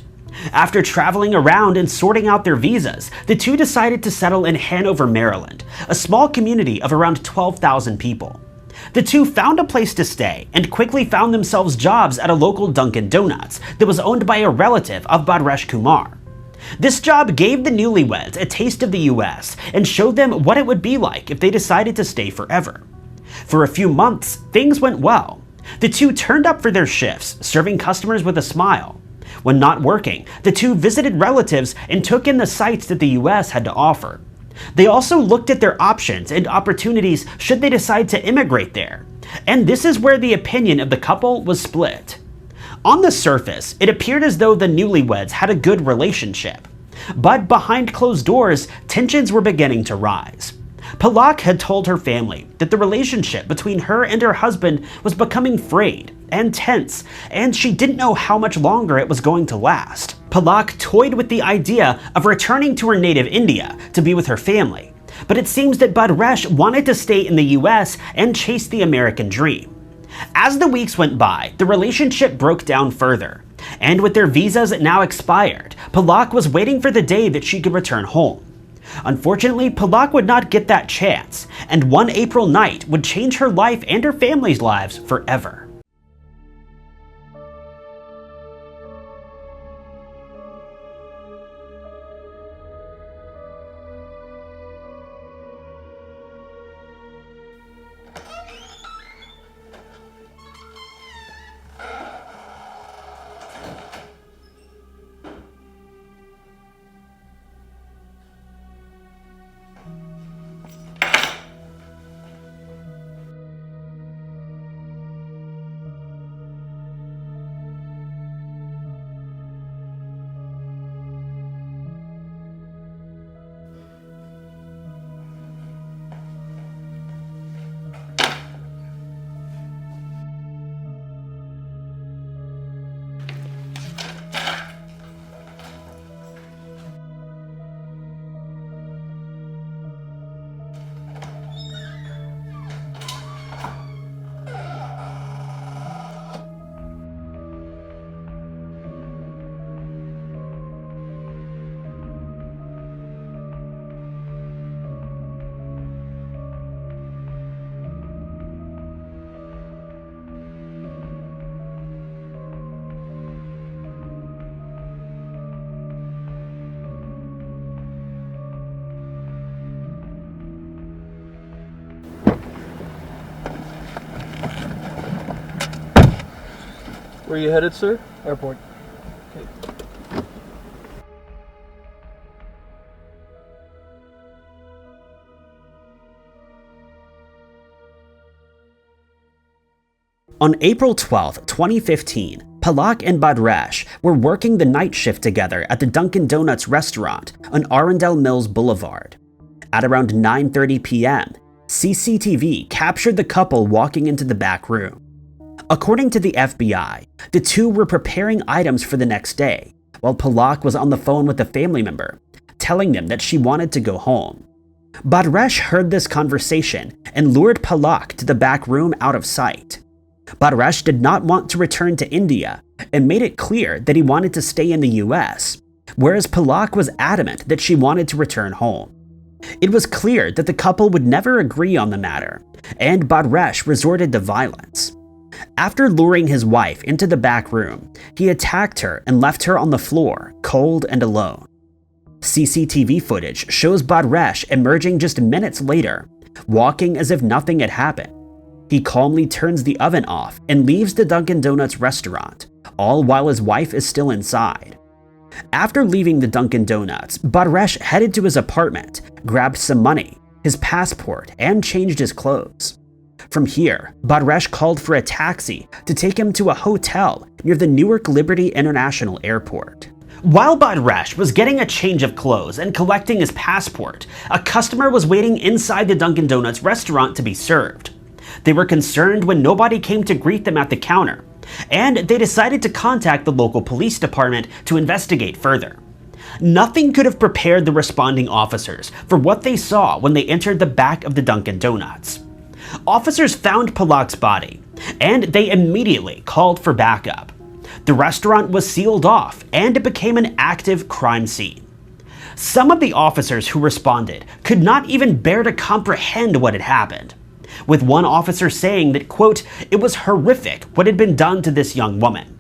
After traveling around and sorting out their visas, the two decided to settle in Hanover, Maryland, a small community of around 12,000 people. The two found a place to stay and quickly found themselves jobs at a local Dunkin' Donuts that was owned by a relative of Bhadrashkumar. This job gave the newlyweds a taste of the US and showed them what it would be like if they decided to stay forever. For a few months, things went well. The two turned up for their shifts, serving customers with a smile. When not working, the two visited relatives and took in the sights that the US had to offer. They also looked at their options and opportunities should they decide to immigrate there. And this is where the opinion of the couple was split. On the surface, it appeared as though the newlyweds had a good relationship. But behind closed doors, tensions were beginning to rise. Palak had told her family that the relationship between her and her husband was becoming frayed and tense, and she didn't know how much longer it was going to last. Palak toyed with the idea of returning to her native India to be with her family, but it seems that Bharesh wanted to stay in the US and chase the American dream. As the weeks went by, the relationship broke down further, and with their visas now expired, Palak was waiting for the day that she could return home. Unfortunately, Palak would not get that chance, and one April night would change her life and her family's lives forever. Where are you headed, sir? Airport. Okay. On April 12, 2015, Palak and Bharesh were working the night shift together at the Dunkin' Donuts restaurant on Arundel Mills Boulevard. At around 9:30 p.m., CCTV captured the couple walking into the back room. According to the FBI, the two were preparing items for the next day, while Palak was on the phone with a family member, telling them that she wanted to go home. Bharesh heard this conversation and lured Palak to the back room out of sight. Bharesh did not want to return to India and made it clear that he wanted to stay in the US, whereas Palak was adamant that she wanted to return home. It was clear that the couple would never agree on the matter, and Bharesh resorted to violence. After luring his wife into the back room, he attacked her and left her on the floor, cold and alone. CCTV footage shows Bharesh emerging just minutes later, walking as if nothing had happened. He calmly turns the oven off and leaves the Dunkin' Donuts restaurant, all while his wife is still inside. After leaving the Dunkin' Donuts, Bharesh headed to his apartment, grabbed some money, his passport, and changed his clothes. From here, Bharesh called for a taxi to take him to a hotel near the Newark Liberty International Airport. While Bharesh was getting a change of clothes and collecting his passport, a customer was waiting inside the Dunkin' Donuts restaurant to be served. They were concerned when nobody came to greet them at the counter, and they decided to contact the local police department to investigate further. Nothing could have prepared the responding officers for what they saw when they entered the back of the Dunkin' Donuts. Officers found Palak's body, and they immediately called for backup. The restaurant was sealed off, and it became an active crime scene. Some of the officers who responded could not even bear to comprehend what had happened, with one officer saying that, quote, "It was horrific what had been done to this young woman."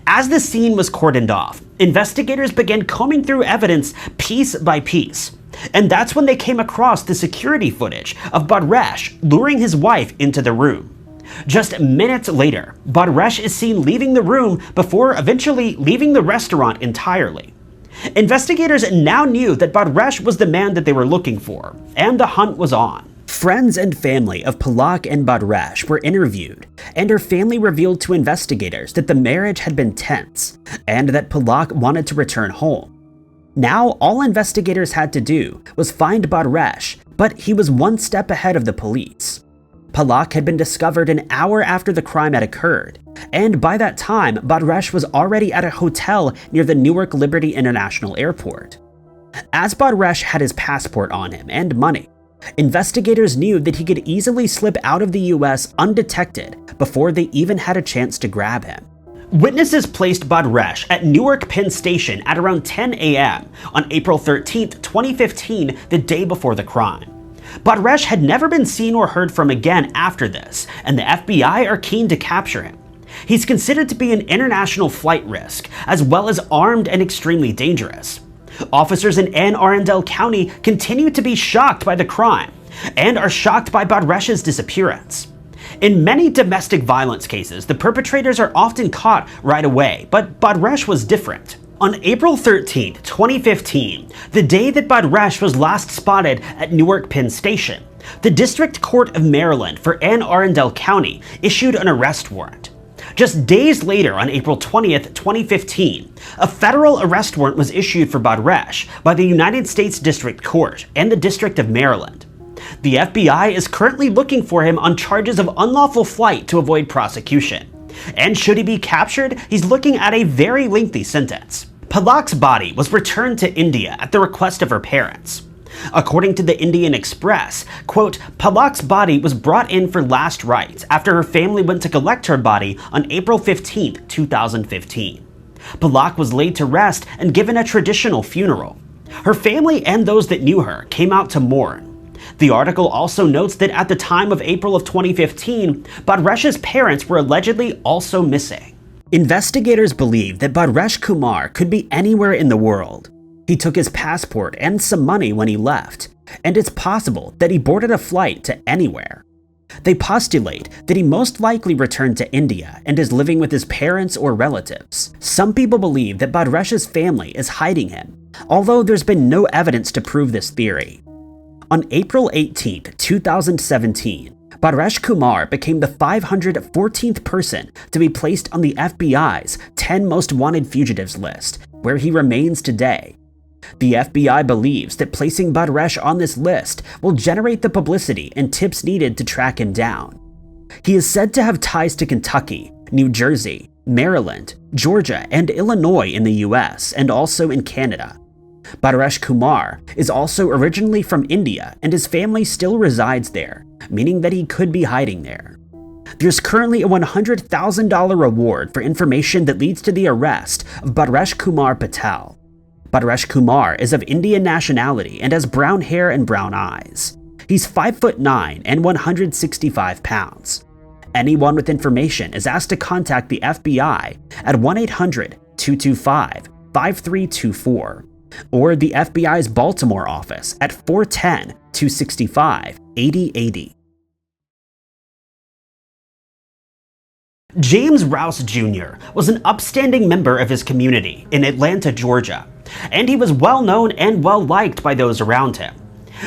As the scene was cordoned off, investigators began combing through evidence piece by piece, and that's when they came across the security footage of Bharesh luring his wife into the room. Just minutes later, Bharesh is seen leaving the room before eventually leaving the restaurant entirely. Investigators now knew that Bharesh was the man that they were looking for, and the hunt was on. Friends and family of Palak and Bharesh were interviewed, and her family revealed to investigators that the marriage had been tense, and that Palak wanted to return home. Now, all investigators had to do was find Bharesh, but he was one step ahead of the police. Palak had been discovered an hour after the crime had occurred, and by that time, Bharesh was already at a hotel near the Newark Liberty International Airport. As Bharesh had his passport on him and money, investigators knew that he could easily slip out of the US undetected before they even had a chance to grab him. Witnesses placed Bharesh at Newark Penn Station at around 10 a.m. on April 13, 2015, the day before the crime. Bharesh had never been seen or heard from again after this, and the FBI are keen to capture him. He's considered to be an international flight risk, as well as armed and extremely dangerous. Officers in Anne Arundel County continue to be shocked by the crime, and are shocked by Bharesh's disappearance. In many domestic violence cases, the perpetrators are often caught right away, but Bharesh was different. On April 13, 2015, the day that Bharesh was last spotted at Newark Penn Station, the District Court of Maryland for Anne Arundel County issued an arrest warrant. Just days later, on April 20th, 2015, a federal arrest warrant was issued for Bharesh by the United States District Court and the District of Maryland. The FBI is currently looking for him on charges of unlawful flight to avoid prosecution. And should he be captured, he's looking at a very lengthy sentence. Palak's body was returned to India at the request of her parents. According to the Indian Express, quote, "Palak's body was brought in for last rites after her family went to collect her body on April 15, 2015. Palak was laid to rest and given a traditional funeral. Her family and those that knew her came out to mourn." The article also notes that at the time of April of 2015, Bhaderesh's parents were allegedly also missing. Investigators believe that BHADRESHKUMAR could be anywhere in the world. He took his passport and some money when he left, and it's possible that he boarded a flight to anywhere. They postulate that he most likely returned to India and is living with his parents or relatives. Some people believe that Bhaderesh's family is hiding him, although there's been no evidence to prove this theory. On April 18, 2017, BHADRESHKUMAR became the 514th person to be placed on the FBI's 10 Most Wanted Fugitives list, where he remains today. The FBI believes that placing Bhaderesh on this list will generate the publicity and tips needed to track him down. He is said to have ties to Kentucky, New Jersey, Maryland, Georgia, and Illinois in the US, and also in Canada. BHADRESHKUMAR is also originally from India, and his family still resides there, meaning that he could be hiding there. There's currently a $100,000 reward for information that leads to the arrest of BHADRESHKUMAR Patel. BHADRESHKUMAR is of Indian nationality and has brown hair and brown eyes. He's 5'9" and 165 pounds. Anyone with information is asked to contact the FBI at 1-800-225-5324 or the FBI's Baltimore office at 410-265-8080. James Rouse Jr. was an upstanding member of his community in Atlanta, Georgia, and he was well known and well liked by those around him.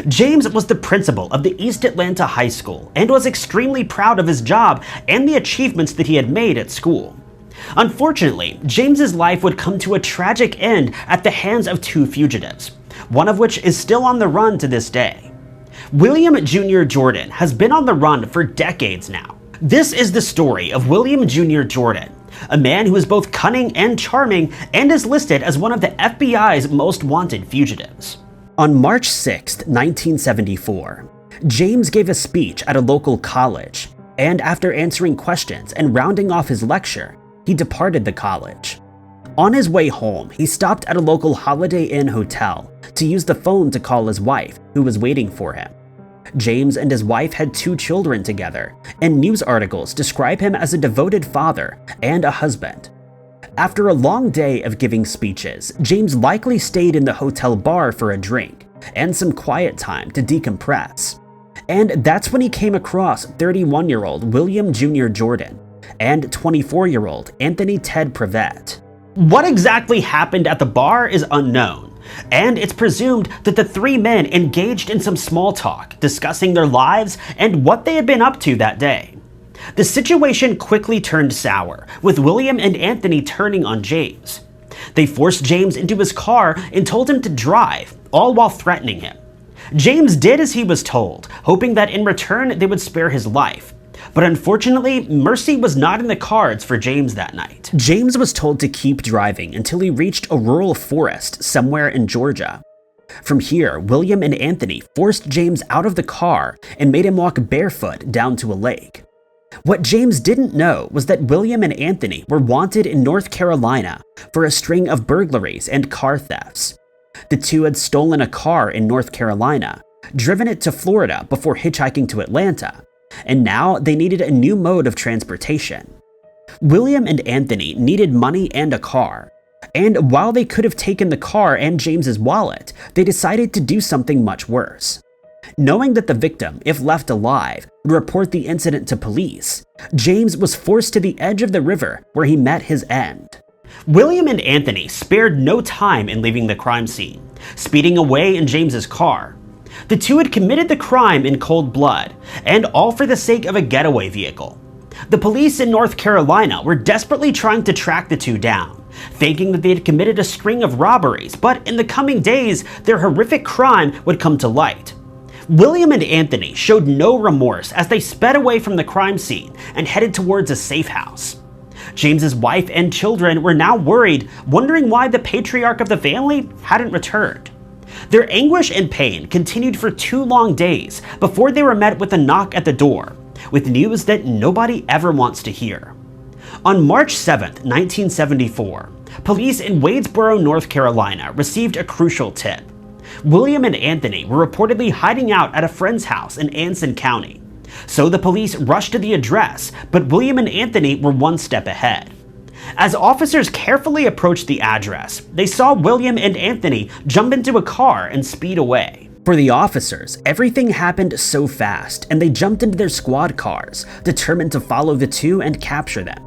James was the principal of the East Atlanta High School and was extremely proud of his job and the achievements that he had made at school. Unfortunately, James's life would come to a tragic end at the hands of two fugitives, one of which is still on the run to this day. William Jr. Jordan has been on the run for decades now. This is the story of William Jr. Jordan, a man who is both cunning and charming and is listed as one of the FBI's most wanted fugitives. On March 6, 1974, James gave a speech at a local college, and after answering questions and rounding off his lecture, he departed the college. On his way home, he stopped at a local Holiday Inn hotel to use the phone to call his wife, who was waiting for him. James and his wife had 2 children together, and news articles describe him as a devoted father and a husband. After a long day of giving speeches, James likely stayed in the hotel bar for a drink and some quiet time to decompress. And that's when he came across 31-year-old William Jr. Jordan and 24-year-old Anthony Ted Prevette. What exactly happened at the bar is unknown, and it's presumed that the 3 men engaged in some small talk, discussing their lives and what they had been up to that day. The situation quickly turned sour, with William and Anthony turning on James. They forced James into his car and told him to drive, all while threatening him. James did as he was told, hoping that in return they would spare his life. But unfortunately, mercy was not in the cards for James that night. James was told to keep driving until he reached a rural forest somewhere in Georgia. From here, William and Anthony forced James out of the car and made him walk barefoot down to a lake. What James didn't know was that William and Anthony were wanted in North Carolina for a string of burglaries and car thefts. The two had stolen a car in North Carolina, driven it to Florida before hitchhiking to Atlanta, and now they needed a new mode of transportation. William and Anthony needed money and a car, and while they could have taken the car and James's wallet, they decided to do something much worse. Knowing that the victim, if left alive, would report the incident to police, James was forced to the edge of the river where he met his end. William and Anthony spared no time in leaving the crime scene, speeding away in James's car. The two had committed the crime in cold blood, and all for the sake of a getaway vehicle. The police in North Carolina were desperately trying to track the two down, thinking that they had committed a string of robberies, but in the coming days, their horrific crime would come to light. William and Anthony showed no remorse as they sped away from the crime scene and headed towards a safe house. James's wife and children were now worried, wondering why the patriarch of the family hadn't returned. Their anguish and pain continued for 2 long days before they were met with a knock at the door, with news that nobody ever wants to hear. On March 7, 1974, police in Wadesboro, North Carolina received a crucial tip. William and Anthony were reportedly hiding out at a friend's house in Anson County. So the police rushed to the address, but William and Anthony were one step ahead. As officers carefully approached the address, they saw William and Anthony jump into a car and speed away. For the officers, everything happened so fast, and they jumped into their squad cars, determined to follow the two and capture them.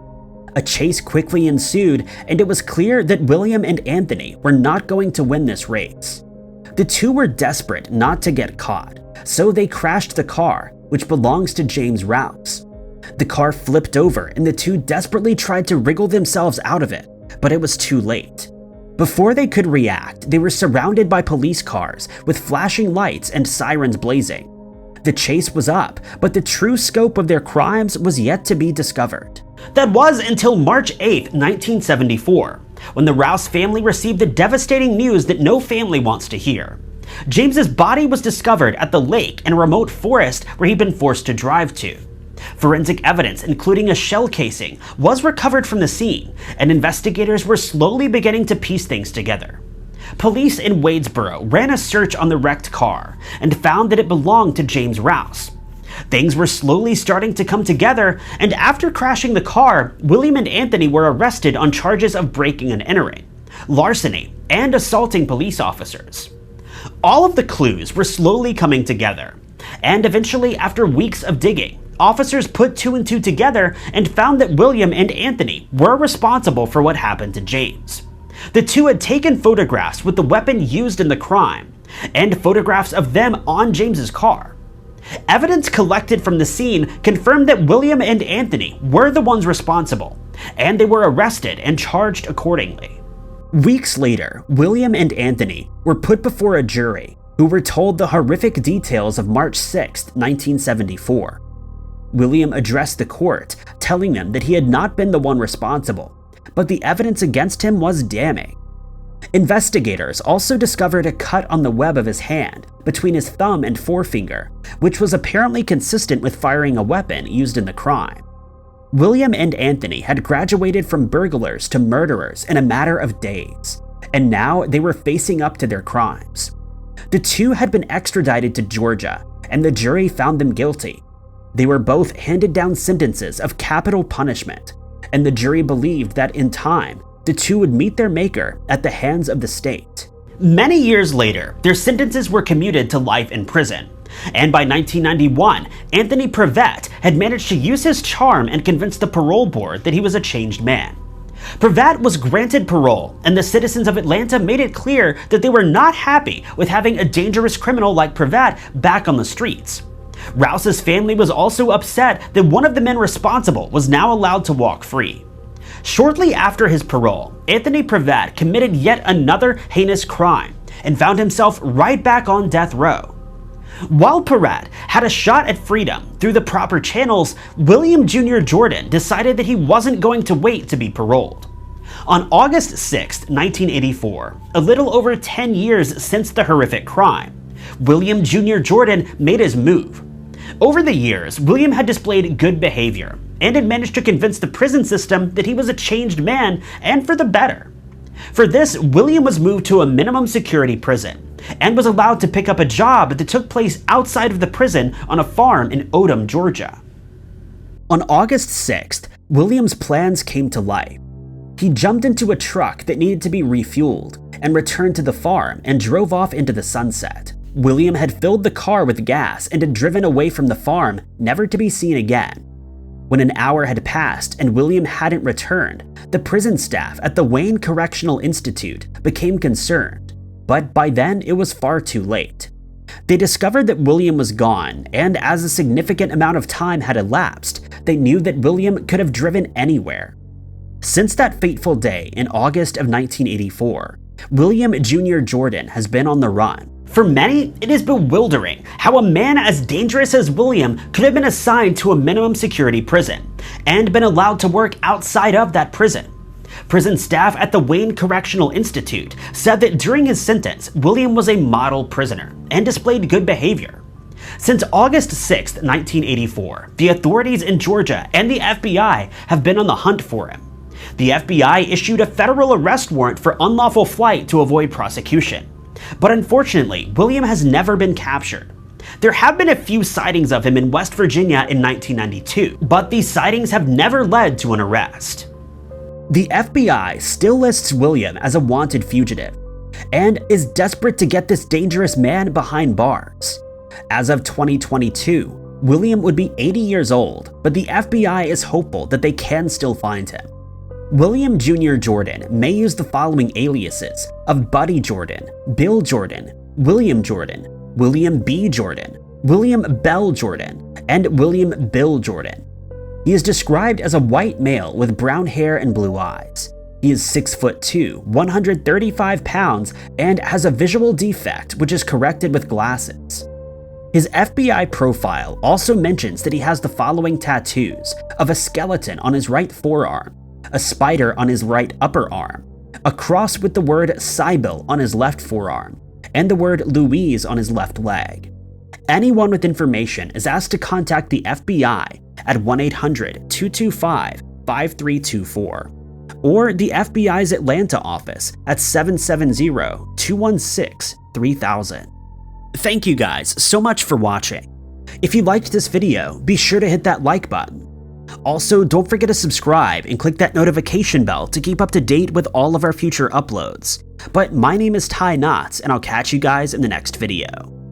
A chase quickly ensued, and it was clear that William and Anthony were not going to win this race. The two were desperate not to get caught, so they crashed the car, which belongs to James Rouse. The car flipped over and the two desperately tried to wriggle themselves out of it, but it was too late. Before they could react, they were surrounded by police cars with flashing lights and sirens blazing. The chase was up, but the true scope of their crimes was yet to be discovered. That was until March 8, 1974, when the Rouse family received the devastating news that no family wants to hear. James's body was discovered at the lake in a remote forest where he'd been forced to drive to. Forensic evidence, including a shell casing, was recovered from the scene, and investigators were slowly beginning to piece things together. Police in Wadesboro ran a search on the wrecked car and found that it belonged to James Rouse. Things were slowly starting to come together, and after crashing the car, William and Anthony were arrested on charges of breaking and entering, larceny, and assaulting police officers. All of the clues were slowly coming together, and eventually, after weeks of digging, officers put two and two together and found that William and Anthony were responsible for what happened to James. The two had taken photographs with the weapon used in the crime, and photographs of them on James's car. Evidence collected from the scene confirmed that William and Anthony were the ones responsible, and they were arrested and charged accordingly. Weeks later, William and Anthony were put before a jury who were told the horrific details of March 6, 1974. William addressed the court, telling them that he had not been the one responsible, but the evidence against him was damning. Investigators also discovered a cut on the web of his hand between his thumb and forefinger, which was apparently consistent with firing a weapon used in the crime. William and Anthony had graduated from burglars to murderers in a matter of days, and now they were facing up to their crimes. The two had been extradited to Georgia, and the jury found them guilty. They were both handed down sentences of capital punishment, and the jury believed that in time, the two would meet their maker at the hands of the state. Many years later, their sentences were commuted to life in prison, and by 1991, Anthony Prevet had managed to use his charm and convince the parole board that he was a changed man. Prevet was granted parole, and the citizens of Atlanta made it clear that they were not happy with having a dangerous criminal like Prevet back on the streets. Rouse's family was also upset that one of the men responsible was now allowed to walk free. Shortly after his parole, Anthony Prevet committed yet another heinous crime and found himself right back on death row. While Prevet had a shot at freedom through the proper channels, William Jr. Jordan decided that he wasn't going to wait to be paroled. On August 6, 1984, a little over 10 years since the horrific crime, William Jr. Jordan made his move. Over the years, William had displayed good behavior and had managed to convince the prison system that he was a changed man and for the better. For this, William was moved to a minimum security prison and was allowed to pick up a job that took place outside of the prison on a farm in Odom, Georgia. On August 6th, William's plans came to life. He jumped into a truck that needed to be refueled and returned to the farm and drove off into the sunset. William had filled the car with gas and had driven away from the farm, never to be seen again. When an hour had passed and William hadn't returned, the prison staff at the Wayne Correctional Institute became concerned, but by then it was far too late. They discovered that William was gone, and as a significant amount of time had elapsed, they knew that William could have driven anywhere. Since that fateful day in August of 1984, William Jr. Jordan has been on the run. For many, it is bewildering how a man as dangerous as William could have been assigned to a minimum security prison and been allowed to work outside of that prison. Prison staff at the Wayne Correctional Institute said that during his sentence, William was a model prisoner and displayed good behavior. Since August 6, 1984, the authorities in Georgia and the FBI have been on the hunt for him. The FBI issued a federal arrest warrant for unlawful flight to avoid prosecution. But unfortunately, William has never been captured. There have been a few sightings of him in West Virginia in 1992, but these sightings have never led to an arrest. The FBI still lists William as a wanted fugitive and is desperate to get this dangerous man behind bars. As of 2022, William would be 80 years old, but the FBI is hopeful that they can still find him. William Jr. Jordan may use the following aliases of Buddy Jordan, Bill Jordan, William Jordan, William B. Jordan, William Bell Jordan, and William Bill Jordan. He is described as a white male with brown hair and blue eyes. He is 6'2", 135 pounds, and has a visual defect which is corrected with glasses. His FBI profile also mentions that he has the following tattoos of a skeleton on his right forearm, a spider on his right upper arm, a cross with the word Sybil on his left forearm, and the word Louise on his left leg. Anyone with information is asked to contact the FBI at 1-800-225-5324 or the FBI's Atlanta office at 770-216-3000. Thank you guys so much for watching. If you liked this video, be sure to hit that like button. Also, don't forget to subscribe and click that notification bell to keep up to date with all of our future uploads. But my name is Ty Knotts, and I'll catch you guys in the next video.